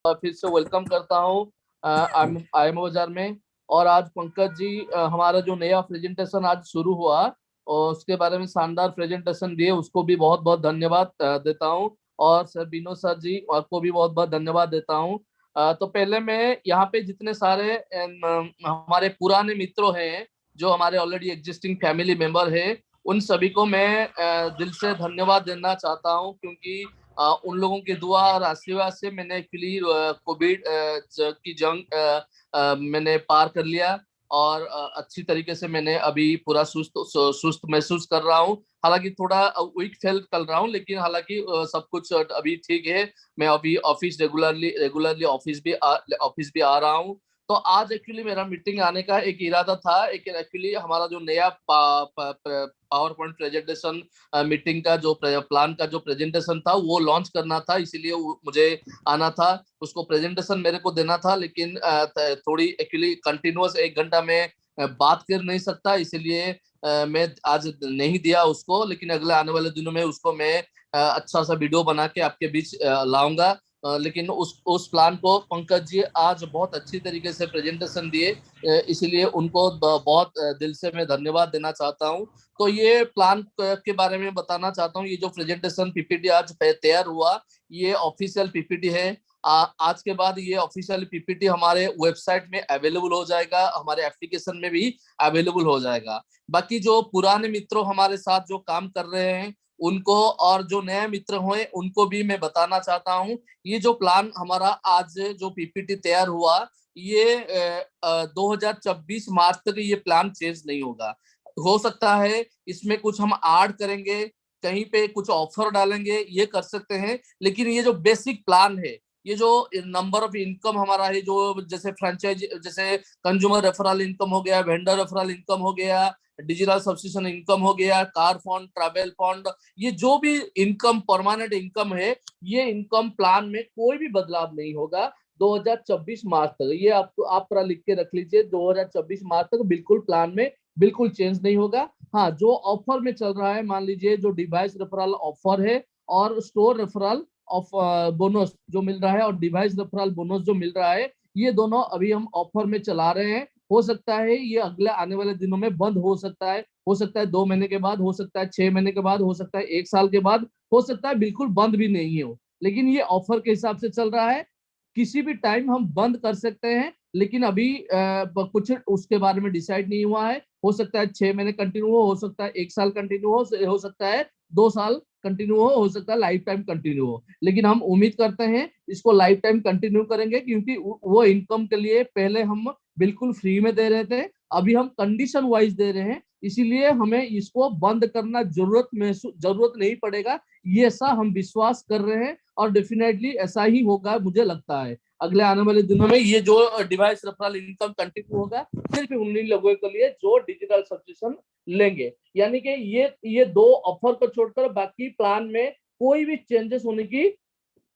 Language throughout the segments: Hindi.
फिर से वेलकम करता हूँ आईएमओ बाजार में। और आज पंकज जी हमारा जो नया प्रेजेंटेशन आज शुरू हुआ और उसके बारे में शानदार प्रेजेंटेशन दिए, उसको भी बहुत बहुत धन्यवाद देता हूँ। और सर विनोद सर जी आपको भी बहुत बहुत धन्यवाद देता हूँ। तो पहले मैं यहाँ पे जितने सारे हमारे पुराने मित्रों हैं, जो हमारे ऑलरेडी एग्जिस्टिंग फैमिली मेंबर है, उन सभी को मैं दिल से धन्यवाद देना चाहता हूँ, क्योंकि उन लोगों की दुआ और आशीर्वाद से मैंने एक्चुअली कोविड की जंग मैंने पार कर लिया। और अच्छी तरीके से मैंने अभी पूरा सुस्त महसूस कर रहा हूँ। हालांकि थोड़ा वीक फील कर रहा हूँ, लेकिन हालांकि सब कुछ अभी ठीक है। मैं अभी ऑफिस रेगुलरली ऑफिस भी आ रहा हूँ। तो आज एक्चुअली मेरा मीटिंग आने का एक इरादा था। एक एक्चुअली हमारा जो नया पावर पॉइंट प्रेजेंटेशन मीटिंग का जो प्लान का जो प्रेजेंटेशन था वो लॉन्च करना था, इसीलिए मुझे आना था। उसको प्रेजेंटेशन मेरे को देना था, लेकिन थोड़ी एक्चुअली कंटिन्यूअस 1 घंटा में बात कर नहीं सकता, इसीलिए मैं आज नहीं दिया उसको। लेकिन अगले आने वाले दिनों में उसको मैं अच्छा सा वीडियो बना के आपके बीच लाऊंगा। लेकिन उस प्लान को पंकज जी आज बहुत अच्छी तरीके से प्रेजेंटेशन दिए, इसीलिए उनको बहुत दिल से मैं धन्यवाद देना चाहता हूँ। तो ये प्लान के बारे में बताना चाहता हूँ। ये जो प्रेजेंटेशन पीपीटी आज तैयार हुआ, ये ऑफिशियल पीपीटी है। आज के बाद ये ऑफिशियल पीपीटी हमारे वेबसाइट में अवेलेबल हो जाएगा, हमारे एप्लीकेशन में भी अवेलेबल हो जाएगा। बाकी जो पुराने मित्रों हमारे साथ जो काम कर रहे हैं उनको, और जो नए मित्र हुए उनको भी मैं बताना चाहता हूँ, ये जो प्लान हमारा आज जो पीपीटी तैयार हुआ, ये 2026 मार्च तक ये प्लान चेंज नहीं होगा। हो सकता है इसमें कुछ हम ऐड करेंगे, कहीं पे कुछ ऑफर डालेंगे, ये कर सकते हैं। लेकिन ये जो बेसिक प्लान है, ये जो नंबर ऑफ इनकम हमारा है, जो जैसे फ्रेंचाइज, जैसे कंज्यूमर रेफरल इनकम हो गया, वेंडर रेफरल इनकम हो गया, डिजिटल सब्सक्रिप्शन इनकम हो गया, कार फंड, ट्रैवल फंड, ये जो भी इनकम परमानेंट इनकम है, ये इनकम प्लान में कोई भी बदलाव नहीं होगा 2026 मार्च तक। ये आप पूरा लिख के रख लीजिए, 2026 मार्च तक बिल्कुल प्लान में बिल्कुल चेंज नहीं होगा। हाँ, जो ऑफर में चल रहा है, मान लीजिए जो डिवाइस रेफरल ऑफर है और स्टोर रेफरल ऑफ बोनस जो मिल रहा है, और डिवाइस रेफरल बोनस जो मिल रहा है, ये दोनों अभी हम ऑफर में चला रहे हैं। हो सकता है ये अगले आने वाले दिनों में बंद हो सकता है 2 महीने के बाद, हो सकता है 6 महीने के बाद, हो सकता है 1 साल के बाद, हो सकता है बिल्कुल बंद भी नहीं हो। लेकिन ये ऑफर के हिसाब से चल रहा है, किसी भी टाइम हम बंद कर सकते हैं। लेकिन अभी कुछ उसके बारे में डिसाइड नहीं हुआ है। हो सकता है 6 महीने कंटिन्यू हो सकता है 1 साल कंटिन्यू हो सकता है 2 साल कंटिन्यू हो सकता है लाइफ टाइम कंटिन्यू हो। लेकिन हम उम्मीद करते हैं इसको लाइफ टाइम कंटिन्यू करेंगे, क्योंकि वो इनकम के लिए पहले हम बिल्कुल फ्री में दे रहे थे, अभी हम कंडीशन वाइज दे रहे हैं, इसीलिए हमें इसको बंद करना जरूरत नहीं पड़ेगा। ये ऐसा हम विश्वास कर रहे हैं, और डेफिनेटली ऐसा ही होगा मुझे लगता है। अगले आने वाले दिनों में ये जो डिवाइस रेफरल इनकम कंटिन्यू होगा सिर्फ उन्हीं लोगों के लिए जो डिजिटल सब्सक्रिप्शन लेंगे। यानी कि ये 2 ऑफर को छोड़कर बाकी प्लान में कोई भी चेंजेस होने की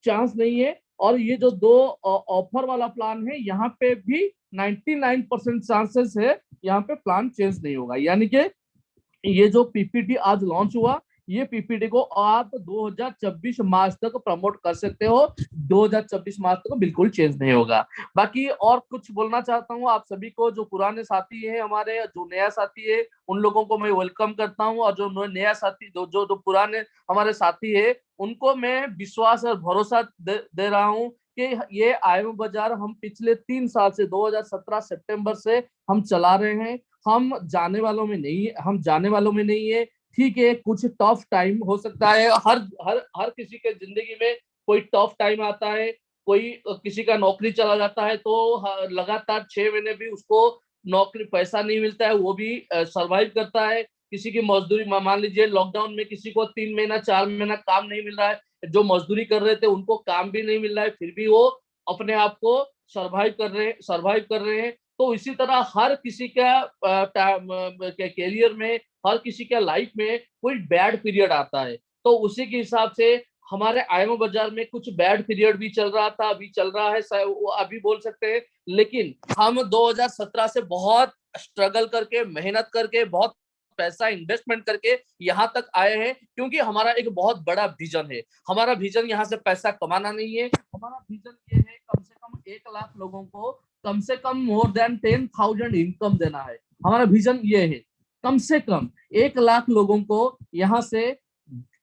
चांस नहीं है। और ये जो 2 ऑफर वाला प्लान है, यहाँ पे भी 99% चांसेस है यहाँ पे प्लान चेंज नहीं होगा। यानी कि ये जो पीपीटी आज लॉन्च हुआ, ये पीपीटी को आप 2026 मार्च तक प्रमोट कर सकते हो। 2026 मार्च तक बिल्कुल चेंज नहीं होगा। बाकी और कुछ बोलना चाहता हूँ आप सभी को, जो पुराने साथी हैं हमारे, जो नया साथी है, उन लोगों को मैं वेलकम करता हूँ। और जो नया साथी, जो पुराने हमारे साथी है, उनको मैं विश्वास और भरोसा दे रहा हूँ कि ये आईएमओ बाजार हम पिछले 3 साल से 2017 सितंबर से हम चला रहे हैं। हम जाने वालों में नहीं है। ठीक है, कुछ टफ टाइम हो सकता है, हर हर हर किसी के जिंदगी में कोई टफ टाइम आता है। कोई किसी का नौकरी चला जाता है तो लगातार 6 महीने भी उसको नौकरी पैसा नहीं मिलता है, वो भी सरवाइव करता है। किसी की मजदूरी, मान लीजिए लॉकडाउन में किसी को 3 महीना 4 महीना काम नहीं मिल रहा है, जो मजदूरी कर रहे थे उनको काम भी नहीं मिल रहा है, फिर भी वो अपने आप को सरवाइव कर रहे हैं। तो इसी तरह हर किसी का कैरियर में, हर किसी का लाइफ में कोई बैड पीरियड आता है। तो उसी के हिसाब से हमारे आईएमओ बाजार में कुछ बैड पीरियड भी चल रहा था, अभी चल रहा है, अभी बोल सकते हैं। लेकिन हम 2017 से बहुत स्ट्रगल करके, मेहनत करके, बहुत पैसा इन्वेस्टमेंट करके यहाँ तक आए हैं, क्योंकि हमारा एक बहुत बड़ा विजन है। हमारा विजन यहाँ से पैसा कमाना नहीं है, हमारा विजन ये है कम 1 लाख लोगों को कम से कम मोर देन 10,000 इनकम देना है। हमारा विजन ये है, कम से कम 1 लाख लोगों को यहाँ से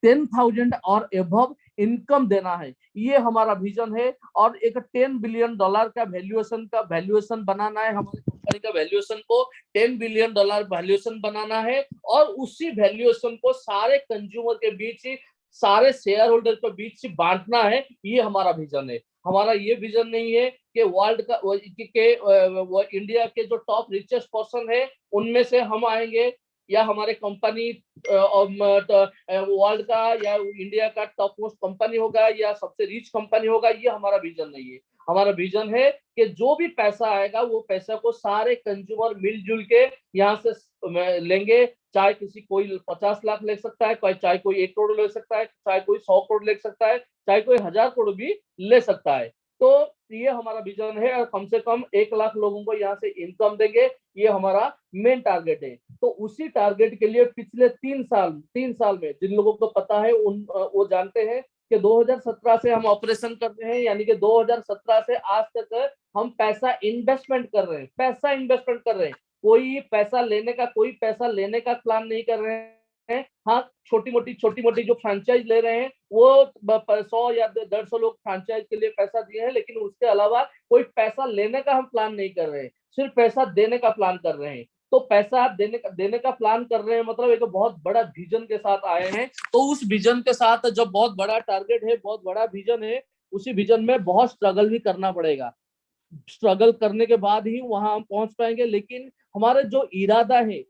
10,000 और एबव इनकम देना है, ये हमारा विजन है। और एक $10 बिलियन का वैल्यूएशन बनाना है, हमारी कंपनी का वैल्यूएशन को $10 बिलियन वैल्यूएशन बनाना है। और उसी वैल्यूएशन को सारे कंज्यूमर के बीच, सारे शेयर होल्डर के बीच बांटना है, ये हमारा विजन है। हमारा ये विजन नहीं है कि वर्ल्ड का वो इंडिया के जो टॉप रिचेस्ट पर्सन है उनमें से हम आएंगे, या हमारे कंपनी वर्ल्ड का या इंडिया का टॉप मोस्ट कंपनी होगा या सबसे रिच कंपनी होगा, ये हमारा विजन नहीं है। हमारा विजन है कि जो भी पैसा आएगा वो पैसा को सारे कंज्यूमर मिलजुल के यहाँ से लेंगे। चाहे किसी कोई 50 लाख ले सकता है, चाहे कोई 1 करोड़ ले सकता है, चाहे कोई 100 करोड़ ले सकता है, चाहे कोई 1000 करोड़ भी ले सकता है। तो ये हमारा विजन है, और कम से कम 1 लाख लोगों को यहाँ से इनकम देंगे, ये हमारा मेन टारगेट है। तो उसी टारगेट के लिए पिछले 3 साल में जिन लोगों को पता है वो जानते हैं कि 2017 से हम ऑपरेशन कर रहे हैं, यानी कि 2017 से आज तक हम पैसा इन्वेस्टमेंट कर रहे हैं। कोई पैसा लेने का प्लान नहीं कर रहे हैं। हाँ, छोटी मोटी जो फ्रेंचाइज ले रहे हैं वो 100 या 150 लोग फ्रेंचाइज के लिए पैसा दिए हैं, लेकिन उसके अलावा कोई पैसा लेने का हम प्लान नहीं कर रहे हैं, सिर्फ पैसा देने का प्लान कर रहे हैं। तो पैसा देने का प्लान कर रहे हैं, मतलब एक बहुत बड़ा विजन के साथ आए हैं। तो उस विजन के साथ जब बहुत बड़ा टारगेट है, बहुत बड़ा विजन है, उसी विजन में बहुत स्ट्रगल भी करना पड़ेगा। स्ट्रगल करने के बाद ही वहां हम पहुंच पाएंगे। लेकिन हमारे जो इरादा है,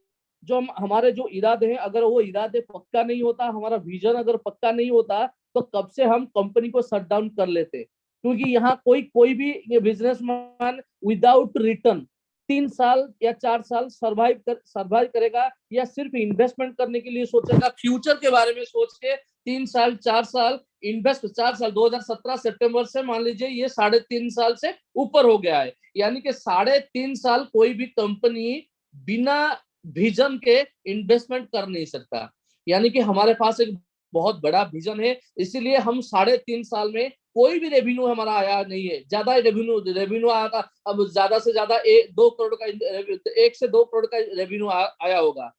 हमारे जो इरादे हैं, अगर वो इरादे पक्का नहीं होता, हमारा विजन अगर पक्का नहीं होता, तो कब से हम कंपनी को शट डाउन कर लेते। क्योंकि यहाँ कोई भी बिजनेसमैन विदाउट रिटर्न 3 साल या 4 साल सर्वाइव करेगा, या सिर्फ इन्वेस्टमेंट करने के लिए सोचेगा, फ्यूचर के बारे में सोच के 3 साल 4 साल इन्वेस्ट, 4 साल 2017 सितंबर से मान लीजिए ये 3.5 साल से ऊपर हो गया है। यानी कि 3.5 साल कोई भी कंपनी बिना विजन के इन्वेस्टमेंट कर नहीं सकता। यानी कि हमारे पास एक बहुत बड़ा विजन है, इसीलिए हम 3.5 साल में कोई भी रेवेन्यू हमारा आया नहीं है। ज्यादा रेवेन्यू आया था, अब ज्यादा से ज्यादा 2 करोड़ का, 1 से 2 करोड़ का रेवेन्यू आया होगा।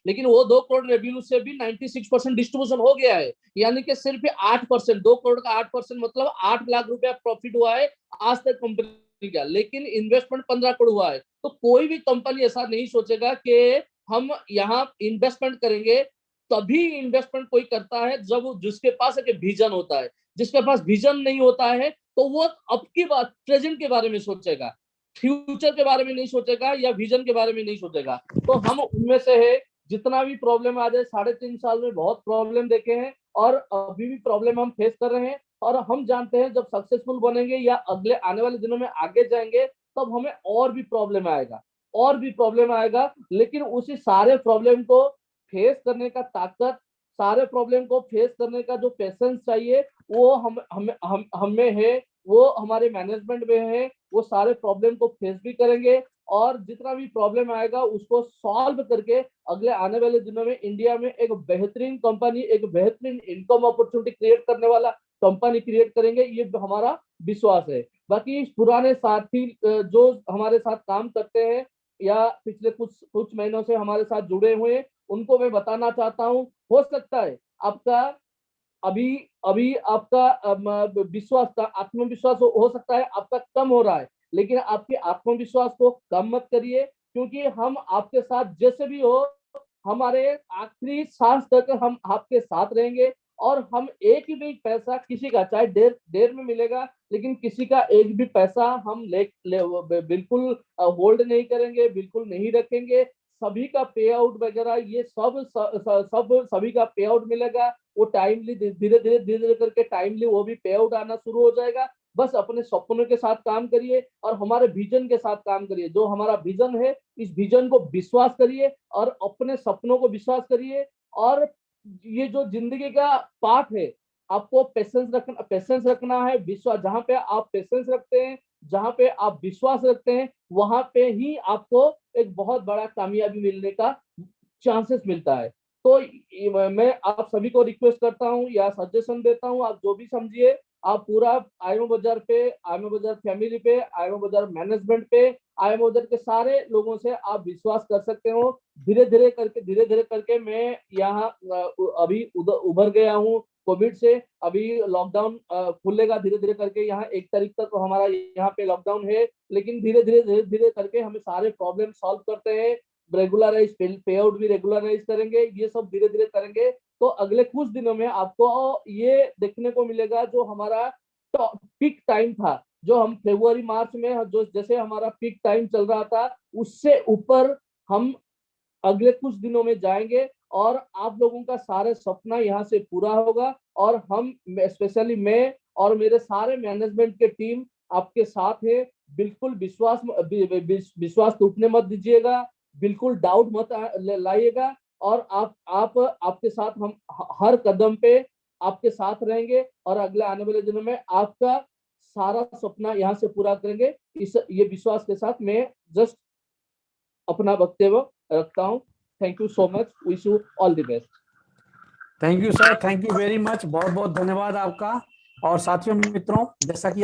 लेकिन वो 2 करोड़ रेवेन्यू से भी 96% डिस्ट्रीब्यूशन हो गया है। यानी कि सिर्फ 8%, 2 करोड़ का 8% मतलब 8 लाख रुपया प्रॉफिट हुआ है आज तक कंपनी का, लेकिन इन्वेस्टमेंट 15 करोड़ हुआ है। तो कोई भी कंपनी ऐसा नहीं सोचेगा कि हम यहाँ इन्वेस्टमेंट करेंगे। तभी इन्वेस्टमेंट कोई करता है जब जिसके पास एक विजन होता है। जिसके पास विजन नहीं होता है तो वो अब की बात, प्रेजेंट के बारे में सोचेगा, फ्यूचर के बारे में नहीं सोचेगा, या विजन के बारे में नहीं सोचेगा। तो हम उनमें से है। जितना भी प्रॉब्लम आ जाए, 3.5 साल में बहुत प्रॉब्लम देखे हैं, और अभी भी प्रॉब्लम हम फेस कर रहे हैं। और हम जानते हैं जब सक्सेसफुल बनेंगे या अगले आने वाले दिनों में आगे जाएंगे, तब हमें और भी प्रॉब्लम आएगा। लेकिन उसी सारे प्रॉब्लम को फेस करने का ताकत, सारे प्रॉब्लम को फेस करने का जो पेशेंस चाहिए, वो हमें है, वो हमारे मैनेजमेंट में है। वो सारे प्रॉब्लम को फेस भी करेंगे, और जितना भी प्रॉब्लम आएगा उसको सॉल्व करके अगले आने वाले दिनों में इंडिया में एक बेहतरीन कंपनी, एक बेहतरीन इनकम अपॉर्चुनिटी क्रिएट करने वाला कंपनी क्रिएट करेंगे, ये हमारा विश्वास है। बाकी पुराने साथी जो हमारे साथ काम करते हैं या पिछले कुछ महीनों से हमारे साथ जुड़े हुए हैं, उनको मैं बताना चाहता हूँ, हो सकता है आपका अभी अभी आपका विश्वास का आत्मविश्वास हो सकता है आपका कम हो रहा है, लेकिन आपके आत्मविश्वास को कम मत करिए। क्योंकि हम आपके साथ जैसे भी हो, हमारे आखिरी सांस तक हम आपके साथ रहेंगे। और हम एक भी पैसा किसी का, चाहे देर में मिलेगा, लेकिन किसी का एक भी पैसा हम बिल्कुल होल्ड नहीं करेंगे, बिल्कुल नहीं रखेंगे। सभी का पे आउट वगैरह ये सब सभी का पे आउट मिलेगा। वो टाइमली धीरे धीरे करके टाइमली वो भी पे आउट आना शुरू हो जाएगा। बस अपने सपनों के साथ काम करिए और हमारे विजन के साथ काम करिए। जो हमारा विजन है, इस विजन को विश्वास करिए और अपने सपनों को विश्वास करिए। और ये जो जिंदगी का पार्ट है, आपको पेशेंस रखना है, विश्वास। जहां पे आप पेशेंस रखते हैं, जहां पे आप विश्वास रखते हैं, वहां पे ही आपको एक बहुत बड़ा कामयाबी मिलने का चांसेस मिलता है। तो मैं आप सभी को रिक्वेस्ट करता हूं या सजेशन देता हूं, आप जो भी समझिए, आप पूरा आईएमओ बाजार पे, आईएमओ बाजार फैमिली पे, आईएमओ बाजार मैनेजमेंट पे, आईएमओ बाजार के सारे लोगों से आप विश्वास कर सकते हो। धीरे धीरे करके मैं यहाँ अभी उभर गया हूँ कोविड से। अभी लॉकडाउन खुलेगा धीरे धीरे करके, यहाँ 1 तारीख तक तो हमारा यहाँ पे लॉकडाउन है, लेकिन धीरे धीरे करके हमें सारे प्रॉब्लम सॉल्व करते हैं। रेगुलराइज पे आउट भी रेगुलराइज करेंगे, ये सब धीरे धीरे करेंगे। तो अगले कुछ दिनों में आपको ये देखने को मिलेगा जो हमारा पीक टाइम था, जो हम फरवरी मार्च में जो जैसे हमारा पीक टाइम चल रहा था, उससे ऊपर हम अगले कुछ दिनों में जाएंगे और आप लोगों का सारे सपना यहाँ से पूरा होगा। और हम स्पेशली मैं और मेरे सारे मैनेजमेंट के टीम आपके साथ है। बिल्कुल विश्वास टूटने मत दीजिएगा, बिल्कुल डाउट मत लाइएगा। और आप आपके साथ हम हर कदम पे आपके साथ रहेंगे और अगले आने वाले दिनों में आपका सारा सपना यहाँ से पूरा करेंगे। ये विश्वास के साथ मैं जस्ट अपना वक्तव्य रखता हूँ। Thank you so much, wish you all the best. Thank you sir, thank you very much, बहुत बहुत धन्यवाद आपका। और साथियों मित्रों, जैसा कि